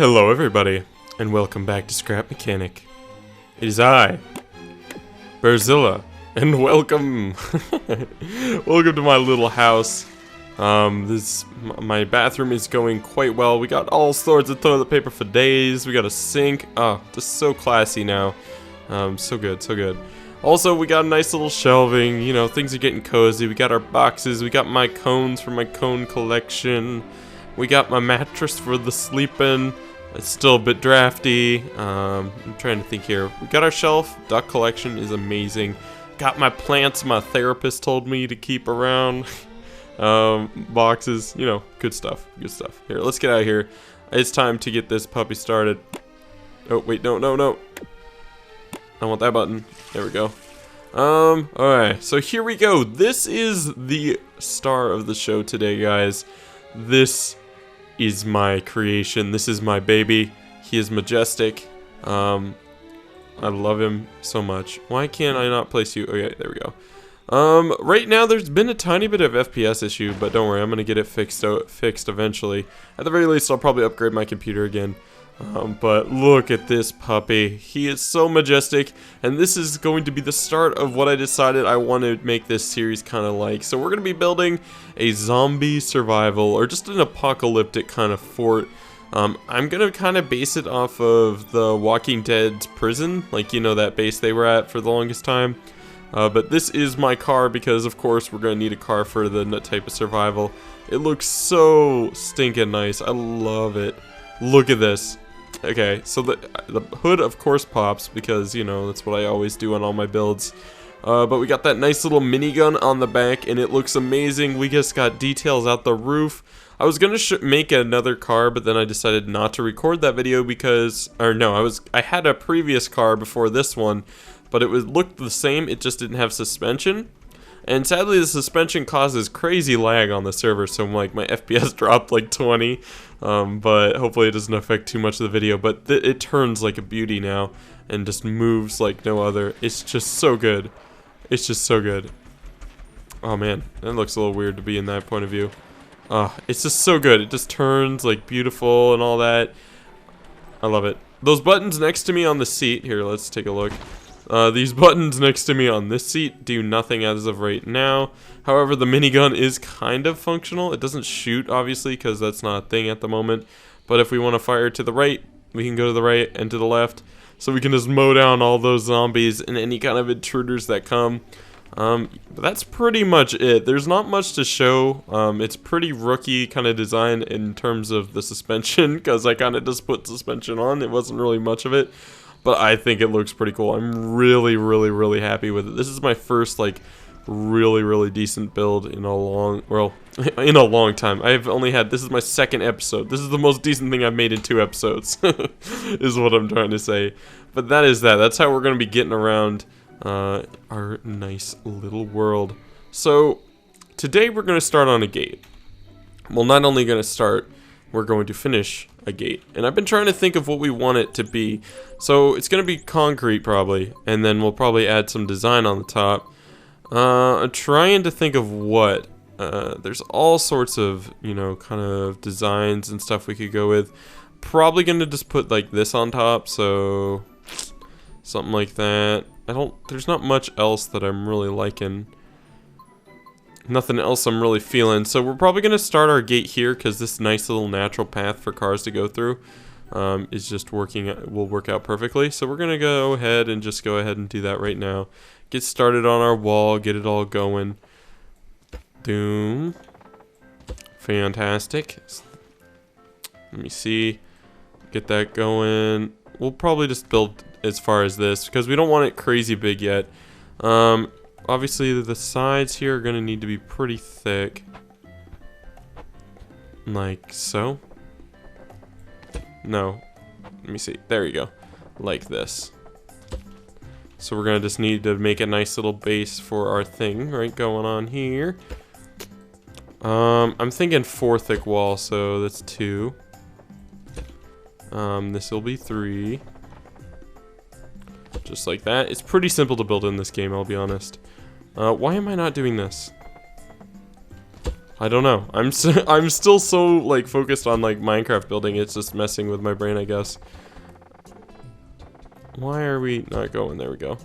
Hello everybody, and welcome back to Scrap Mechanic. It is I, Berzilla, and welcome! Welcome to my little house. My bathroom is going quite well. We got all sorts of toilet paper for days. We got a sink. Oh, just so classy now. So good, so good. Also, we got a nice little shelving. You know, things are getting cozy. We got our boxes. We got my cones for my cone collection. We got my mattress for the sleeping. It's still a bit drafty. I'm trying to think here. We got our shelf. Duck collection is amazing. Got my plants my therapist told me to keep around. Boxes, you know, good stuff. Good stuff. Here, let's get out of here. It's time to get this puppy started. Oh, wait, no. I want that button. There we go. Alright, so here we go. This is the star of the show today, guys. This is my creation. This is my baby. He is majestic. I love him so much. Why can't I not place you? Okay, there we go. Right now there's been a tiny bit of FPS issue, but don't worry, I'm gonna get it fixed eventually. At the very least, I'll probably upgrade my computer again. But look at this puppy. He is so majestic, and this is going to be the start of what I decided I want to make this series kind of like. So we're going to be building a zombie survival, or just an apocalyptic kind of fort. I'm going to kind of base it off of the Walking Dead's prison, like, you know, that base they were at for the longest time. But this is my car because, of course, we're going to need a car for the type of survival. It looks so stinking nice. I love it. Look at this. Okay, so the hood of course pops because, you know, that's what I always do on all my builds. But we got that nice little minigun on the back and it looks amazing. We just got details out the roof. I was gonna make another car, but then I decided not to record that video because, or no, I had a previous car before this one, but it looked the same, it just didn't have suspension. And sadly, the suspension causes crazy lag on the server, so like my FPS dropped like 20. But hopefully it doesn't affect too much of the video. But it turns like a beauty now, and just moves like no other. It's just so good. It's just so good. Oh man, that looks a little weird to be in that point of view. It's just so good. It just turns like beautiful and all that. I love it. Those buttons next to me on the seat. Here, let's take a look. These buttons next to me on this seat do nothing as of right now. However, the minigun is kind of functional. It doesn't shoot, obviously, because that's not a thing at the moment. But if we want to fire to the right, we can go to the right and to the left. So we can just mow down all those zombies and any kind of intruders that come. But that's pretty much it. There's not much to show. It's pretty rookie kind of design in terms of the suspension, because I kind of just put suspension on. It wasn't really much of it. But I think it looks pretty cool. I'm really happy with it. This is my first, like, really decent build in a long time. I've only had, this is my second episode. This is the most decent thing I've made in 2 episodes, is what I'm trying to say. But that is that. That's how we're going to be getting around our nice little world. So, today we're going to start on a gate. Well, not only going to start, we're going to finish a gate. And I've been trying to think of what we want it to be. So it's going to be concrete probably, and then we'll probably add some design on the top. I'm trying to think of what. There's all sorts of, you know, kind of designs and stuff we could go with. Probably going to just put like this on top, so something like that. There's not much else that I'm really liking. Nothing else I'm really feeling. So we're probably going to start our gate here because this nice little natural path for cars to go through is just will work out perfectly. So we're going to go ahead and do that right now. Get started on our wall, get it all going. Doom. Fantastic. Let me see. Get that going. We'll probably just build as far as this because we don't want it crazy big yet. Obviously, the sides here are going to need to be pretty thick. Like so. No. Let me see. There you go. Like this. So we're going to just need to make a nice little base for our thing, right, going on here. I'm thinking 4 thick wall, so that's 2. This will be 3. Just like that. It's pretty simple to build in this game, I'll be honest. Why am I not doing this? I don't know. I'm still so like focused on like Minecraft building. It's just messing with my brain, I guess. Why are we not going? There we go.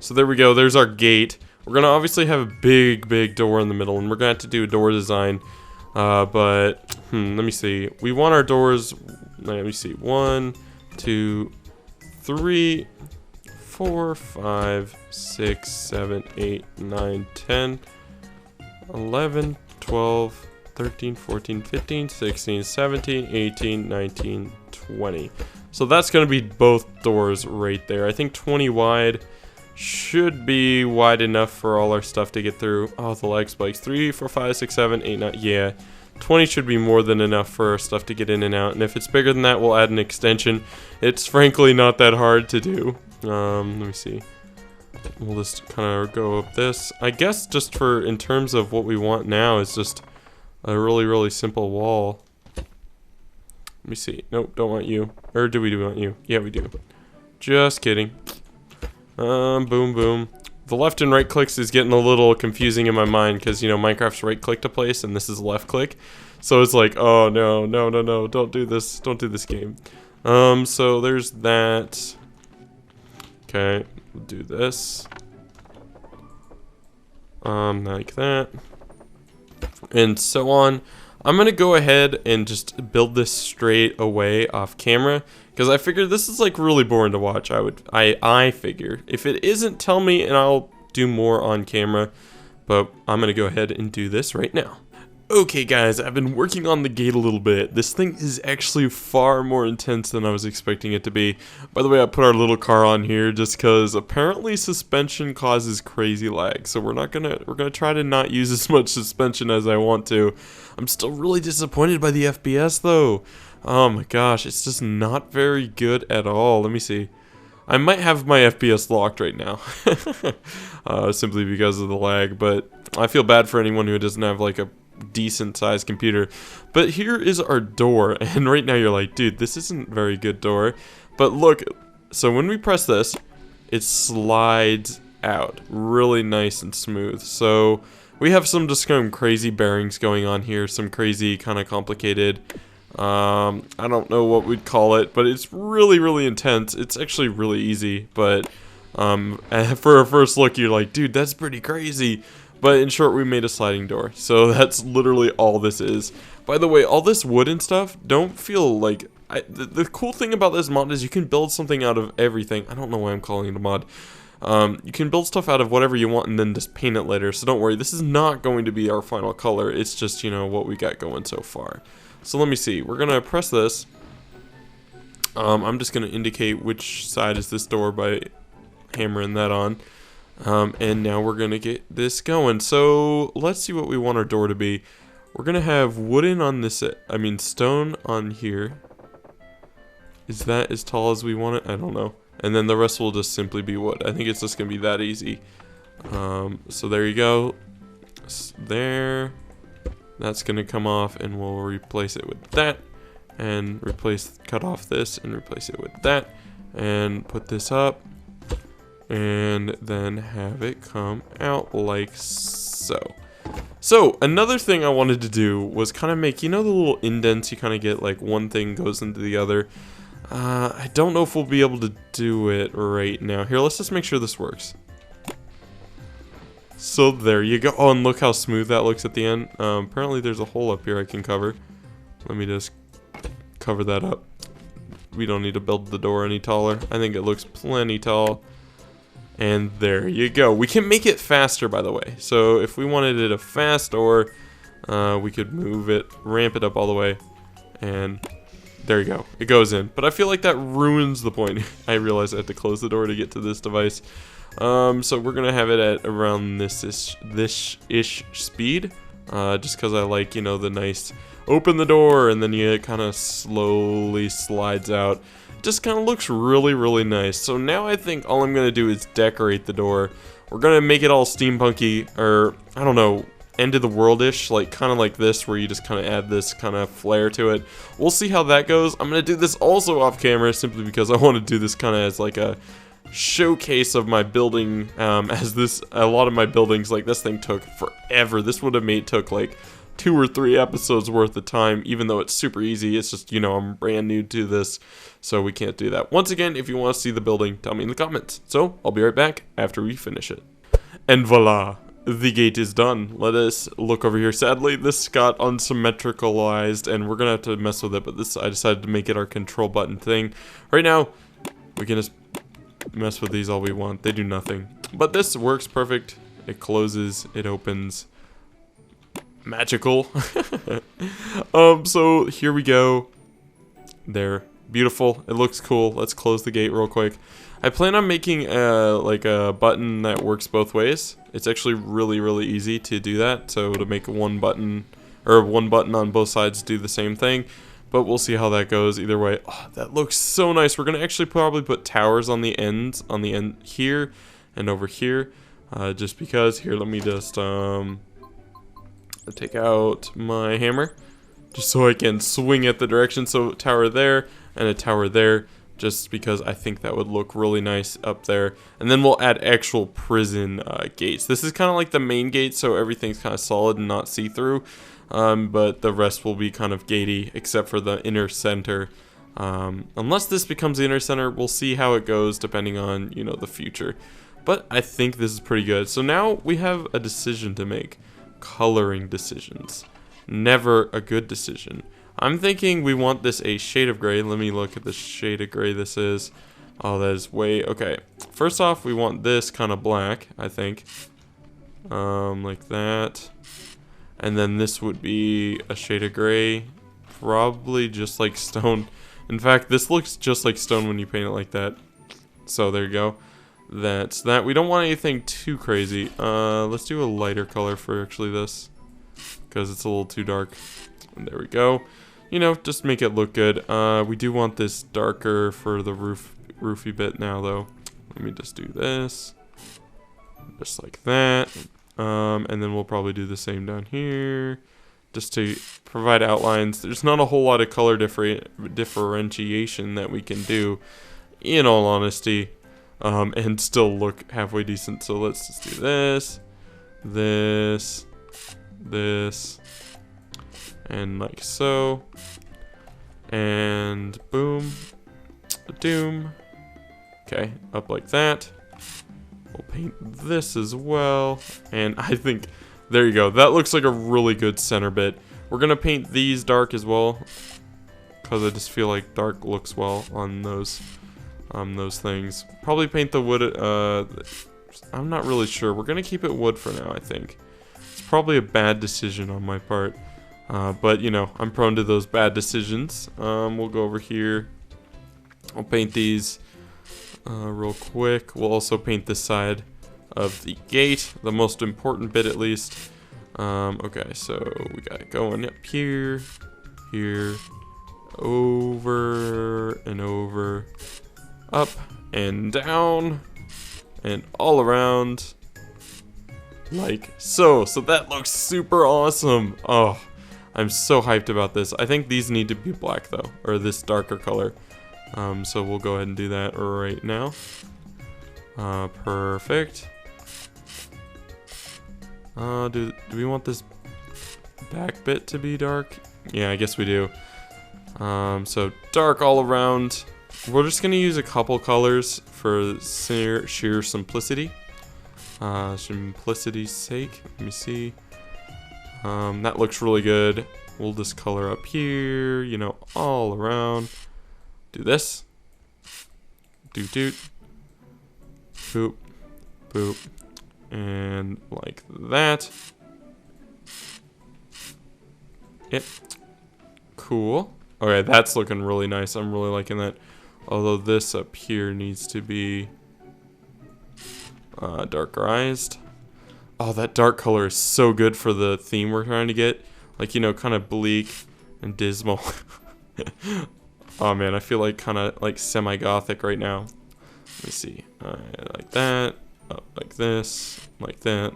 So there we go. There's our gate. We're gonna obviously have a big door in the middle, and we're gonna have to do a door design. But let me see. We want our doors. Let me see. 1, 2, 3, 4, 5, 6, 7, 8, 9, 10, 11, 12, 13, 14, 15, 16, 17, 18, 19, 20. So that's going to be both doors right there. I think 20 wide should be wide enough for all our stuff to get through. Oh, the lag spikes. 3, 4, 5, 6, 7, 8, 9. Yeah, 20 should be more than enough for our stuff to get in and out. And if it's bigger than that, we'll add an extension. It's frankly not that hard to do. Let me see. We'll just kind of go up this. I guess just for in terms of what we want now is just a really simple wall. Let me see. Nope, don't want you. Or do we want you? Yeah, we do. Just kidding. Boom. The left and right clicks is getting a little confusing in my mind because, you know, Minecraft's right click to place and this is left click. So it's like, oh no, don't do this. Don't do this game. So there's that. Okay, we'll do this. Like that. And so on. I'm gonna go ahead and just build this straight away off camera because I figured this is like really boring to watch. I figure if it isn't, tell me and I'll do more on camera, but I'm gonna go ahead and do this right now. Okay guys, I've been working on the gate a little bit. This thing is actually far more intense than I was expecting it to be. By the way, I put our little car on here just because apparently suspension causes crazy lag. So we're gonna try to not use as much suspension as I want to. I'm still really disappointed by the FPS though. Oh my gosh, it's just not very good at all. Let me see. I might have my FPS locked right now. Simply because of the lag, but I feel bad for anyone who doesn't have like a decent sized computer. But here is our door, and right now you're like, dude, this isn't very good door. But look, so when we press this, it slides out really nice and smooth. So we have some crazy bearings going on here, some crazy kind of complicated, I don't know what we'd call it, but it's really intense. It's actually really easy, but for a first look you're like, dude, that's pretty crazy. But in short, we made a sliding door. So that's literally all this is. By the way, all this wood and stuff, don't feel like... The cool thing about this mod is you can build something out of everything. I don't know why I'm calling it a mod. You can build stuff out of whatever you want and then just paint it later. So don't worry, this is not going to be our final color. It's just, you know, what we got going so far. So let me see. We're going to press this. I'm just going to indicate which side is this door by hammering that on. And now we're gonna get this going. So let's see what we want our door to be. We're gonna have wooden on this, stone on here. Is that as tall as we want it? I don't know. And then the rest will just simply be wood. I think it's just gonna be that easy. So there you go. There. That's gonna come off and we'll replace it with that. And cut off this and replace it with that. And put this up. And then have it come out like so. So another thing I wanted to do was kind of make, you know, the little indents you kind of get, like one thing goes into the other. I don't know if we'll be able to do it right now. Here, let's just make sure this works. So there you go. Oh, and look how smooth that looks at the end. Apparently there's a hole up here I can cover. Let me just cover that up. We don't need to build the door any taller. I think it looks plenty tall. And there you go. We can make it faster, by the way. So if we wanted it a fast door, we could move it, ramp it up all the way, and there you go. It goes in. But I feel like that ruins the point. I realize I have to close the door to get to this device. So we're gonna have it at around this-ish speed, just because I like, you know, the nice open the door and then you kind of slowly slides out. Just kind of looks really nice. So now I think all I'm gonna do is decorate the door. We're gonna make it all steampunky, or I don't know, end of the world-ish, like kind of like this, where you just kind of add this kind of flair to it. We'll see how that goes. I'm gonna do this also off camera simply because I want to do this kind of as like a showcase of my building, as a lot of my buildings, like this thing took forever. This would have took like 2 or 3 episodes worth of time, even though it's super easy. It's just, you know, I'm brand new to this, so we can't do that. Once again, if you want to see the building, tell me in the comments. So I'll be right back after we finish it. And voila, the gate is done. Let us look over here. Sadly, this got unsymmetricalized, and we're gonna have to mess with it, but I decided to make it our control button thing. Right now, we can just mess with these all we want. They do nothing. But this works perfect. It closes, it opens. Magical. So here we go. There. Beautiful. It looks cool. Let's close the gate real quick. I plan on making like a button that works both ways. It's actually really easy to do that. So to make one button on both sides do the same thing. But we'll see how that goes either way. Oh, that looks so nice. We're gonna actually probably put towers on the ends, here and over here, just because. Here, let me just take out my hammer, just so I can swing it the direction. So tower there and a tower there, just because I think that would look really nice up there. And then we'll add actual prison gates. This is kind of like the main gate, so everything's kind of solid and not see-through. But the rest will be kind of gatey, except for the inner center. Unless this becomes the inner center, we'll see how it goes depending on, you know, the future. But I think this is pretty good. So now we have a decision to make. Coloring decisions. Never a good decision. I'm thinking we want this a shade of gray. Let me look at the shade of gray this is. Oh, that is way... Okay. First off, we want this kind of black, I think. Like that. And then this would be a shade of gray, probably just like stone. In fact, this looks just like stone when you paint it like that. So there you go. That's that. We don't want anything too crazy. Let's do a lighter color for actually this, because it's a little too dark. And there we go. You know, just make it look good. We do want this darker for the roofy bit now, though. Let me just do this, just like that. And then we'll probably do the same down here, just to provide outlines. There's not a whole lot of color differentiation that we can do, in all honesty, and still look halfway decent. So let's just do this, this, and like so, and boom, doom. Okay, up like that. We'll paint this as well, and I think, there you go. That looks like a really good center bit. We're gonna paint these dark as well, because I just feel like dark looks well on those things. Probably paint the wood. I'm not really sure. We're gonna keep it wood for now, I think. It's probably a bad decision on my part, but you know, I'm prone to those bad decisions. We'll go over here. I'll paint these real quick. We'll also paint this side of the gate, the most important bit at least. Okay, so we got it going up here, here, over and over, up and down, and all around, like so. So that looks super awesome. Oh, I'm so hyped about this. I think these need to be black though, or this darker color. So we'll go ahead and do that right now. Perfect. Do we want this back bit to be dark? Yeah, I guess we do. So dark all around. We're just gonna use a couple colors for sheer simplicity. Simplicity's sake. Let me see. That looks really good. We'll just color up here, you know, all around. Do this. Doot doot. Boop. Boop. And like that. Yep. Cool. Okay, that's looking really nice. I'm really liking that. Although this up here needs to be darkerized. Oh, that dark color is so good for the theme we're trying to get. Like, you know, kind of bleak and dismal. Oh man, I feel like kind of like semi-gothic right now. Let me see. Like that, up like this, like that,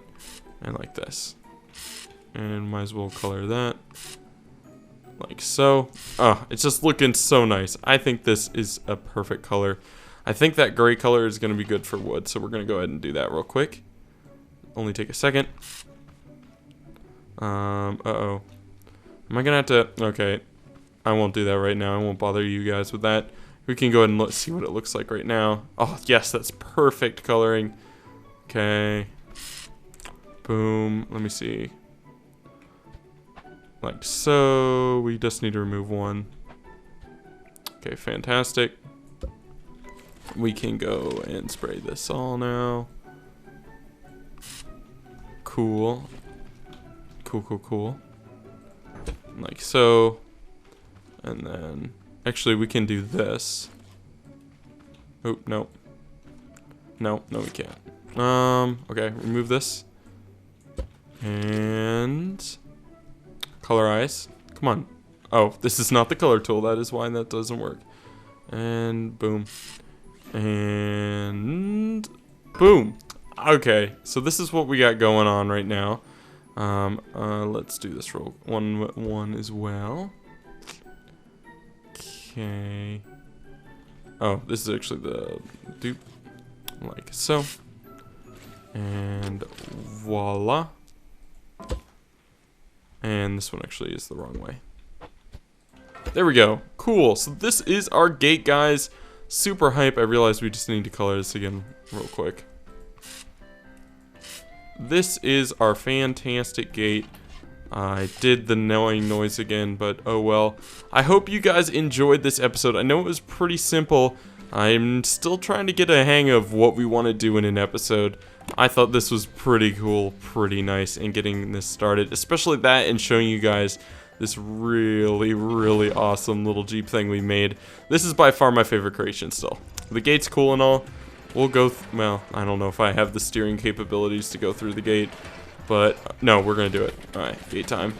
and like this. And might as well color that. Like so. Oh, it's just looking so nice. I think this is a perfect color. I think that gray color is going to be good for wood, so we're going to go ahead and do that real quick. Only take a second. Uh-oh. Am I gonna have to... Okay. I won't do that right now. I won't bother you guys with that. We can go ahead and see what it looks like right now. Oh, yes, that's perfect coloring. Okay. Boom. Let me see. Like so. We just need to remove one. Okay, fantastic. We can go and spray this all now. Cool. Cool. Like so. And then, actually we can do this. Oh, no. No, we can't. Okay, remove this. And colorize. Come on. Oh, this is not the color tool. That is why that doesn't work. And boom. And boom. Okay, so this is what we got going on right now. Let's do this one as well. Okay. Oh, this is actually the dupe. Like so. And voila. And this one actually is the wrong way. There we go. Cool. So this is our gate, guys. Super hype. I realized we just need to color this again real quick. This is our fantastic gate. I did the annoying noise again, but oh well. I hope you guys enjoyed this episode. I know it was pretty simple. I'm still trying to get a hang of what we want to do in an episode. I thought this was pretty cool, pretty nice in getting this started. Especially that and showing you guys this really awesome little Jeep thing we made. This is by far my favorite creation still. The gate's cool and all. We'll go, well, I don't know if I have the steering capabilities to go through the gate. But, no, we're going to do it. Alright, gate time.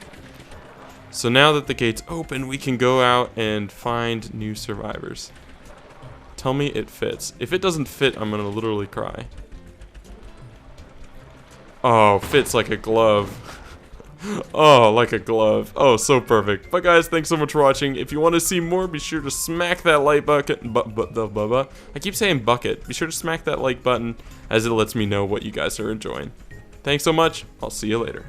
So now that the gate's open, we can go out and find new survivors. Tell me it fits. If it doesn't fit, I'm going to literally cry. Oh, fits like a glove. Oh, like a glove. Oh, so perfect. But guys, thanks so much for watching. If you want to see more, be sure to smack that like bucket. I keep saying bucket. Be sure to smack that like button as it lets me know what you guys are enjoying. Thanks so much. I'll see you later.